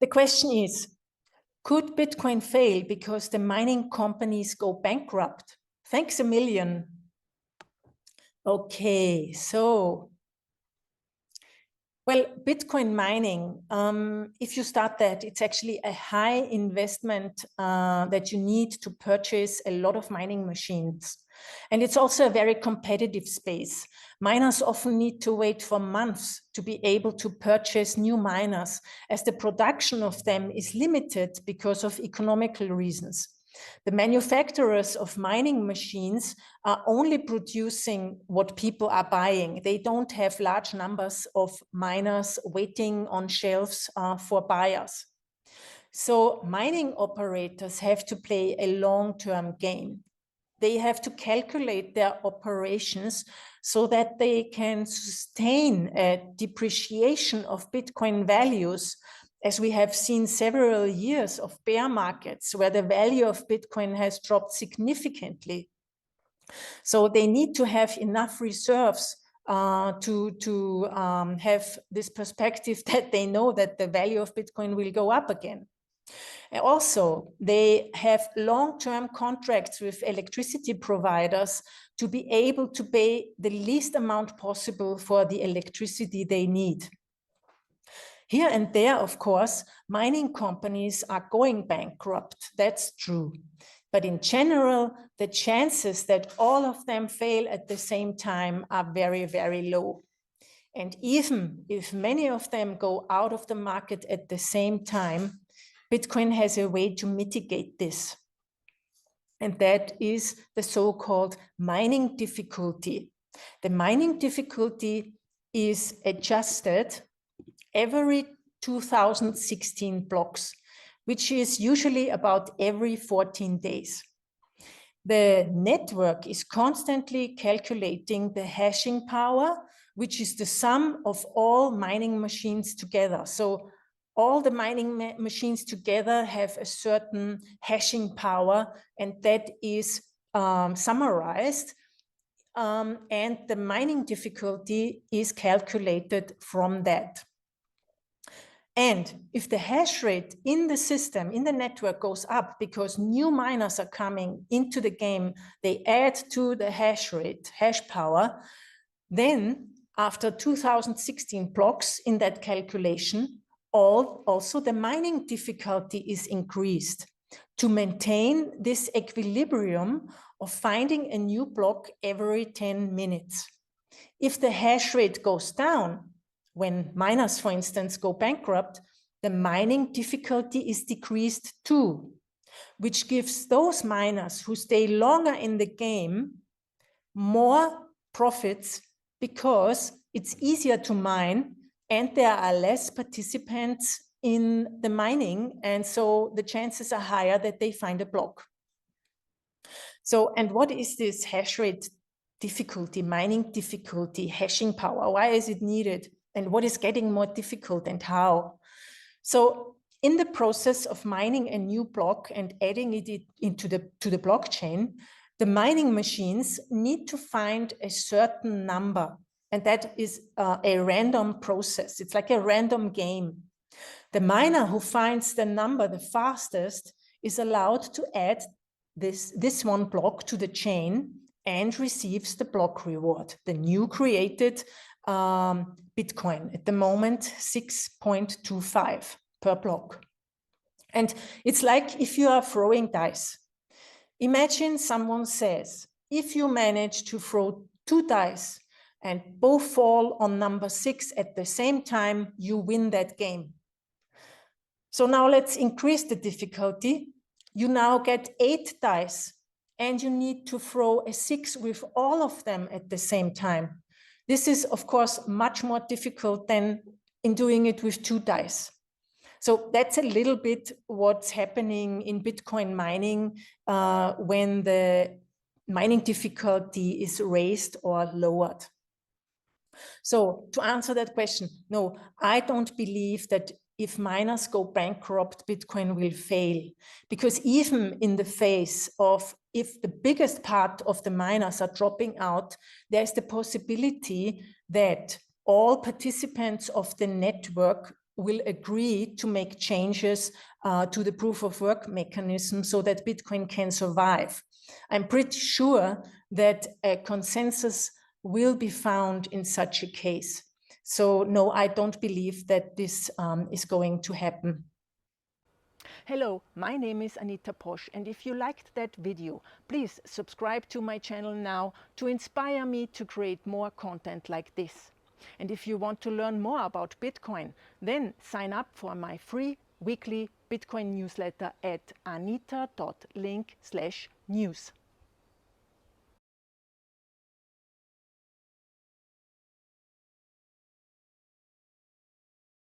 The question is, could Bitcoin fail because the mining companies go bankrupt? Thanks a million. Okay, so, well, Bitcoin mining, if you start that, it's actually a high investment that you need to purchase a lot of mining machines. And it's also a very competitive space. Miners often need to wait for months to be able to purchase new miners, as the production of them is limited because of economical reasons. The manufacturers of mining machines are only producing what people are buying. They don't have large numbers of miners waiting on shelves for buyers. So mining operators have to play a long-term game. They have to calculate their operations so that they can sustain a depreciation of Bitcoin values, as we have seen several years of bear markets where the value of Bitcoin has dropped significantly. So they need to have enough reserves to have this perspective that they know that the value of Bitcoin will go up again. Also, they have long-term contracts with electricity providers to be able to pay the least amount possible for the electricity they need. Here and there, of course, mining companies are going bankrupt. That's true. But in general, the chances that all of them fail at the same time are very, very low. And even if many of them go out of the market at the same time, Bitcoin has a way to mitigate this. And that is the so-called mining difficulty. The mining difficulty is adjusted every 2016 blocks, which is usually about every 14 days. The network is constantly calculating the hashing power, which is the sum of all mining machines together. So all the mining machines together have a certain hashing power, and that is summarized. And the mining difficulty is calculated from that. And if the hash rate in the system, in the network goes up because new miners are coming into the game, they add to the hash rate, hash power, then after 2016 blocks in that calculation, also the mining difficulty is increased to maintain this equilibrium of finding a new block every 10 minutes. If the hash rate goes down, when miners, for instance, go bankrupt, the mining difficulty is decreased too, which gives those miners who stay longer in the game more profits because it's easier to mine and there are less participants in the mining, and so the chances are higher that they find a block. So, and what is this hash rate difficulty, mining difficulty, hashing power? Why is it needed? And what is getting more difficult and how? So in the process of mining a new block and adding it into the blockchain, the mining machines need to find a certain number, and that is a random process. It's like a random game. The miner who finds the number the fastest is allowed to add this one block to the chain and receives the block reward, the new created Bitcoin, at the moment 6.25 per block. And it's like if you are throwing dice. Imagine someone says, if you manage to throw 2 dice and both fall on number 6 at the same time, you win that game. So now let's increase the difficulty. You now get 8 dice and you need to throw a 6 with all of them at the same time. This is, of course, much more difficult than in doing it with 2 dice. So that's a little bit what's happening in Bitcoin mining when the mining difficulty is raised or lowered. So to answer that question, no, I don't believe that if miners go bankrupt, Bitcoin will fail. Because even in the face of, if the biggest part of the miners are dropping out, there's the possibility that all participants of the network will agree to make changes to the proof of work mechanism so that Bitcoin can survive. I'm pretty sure that a consensus will be found in such a case. So no, I don't believe that this is going to happen. Hello, my name is Anita Posch, and if you liked that video, please subscribe to my channel now to inspire me to create more content like this. And if you want to learn more about Bitcoin, then sign up for my free weekly Bitcoin newsletter at anita.link/news.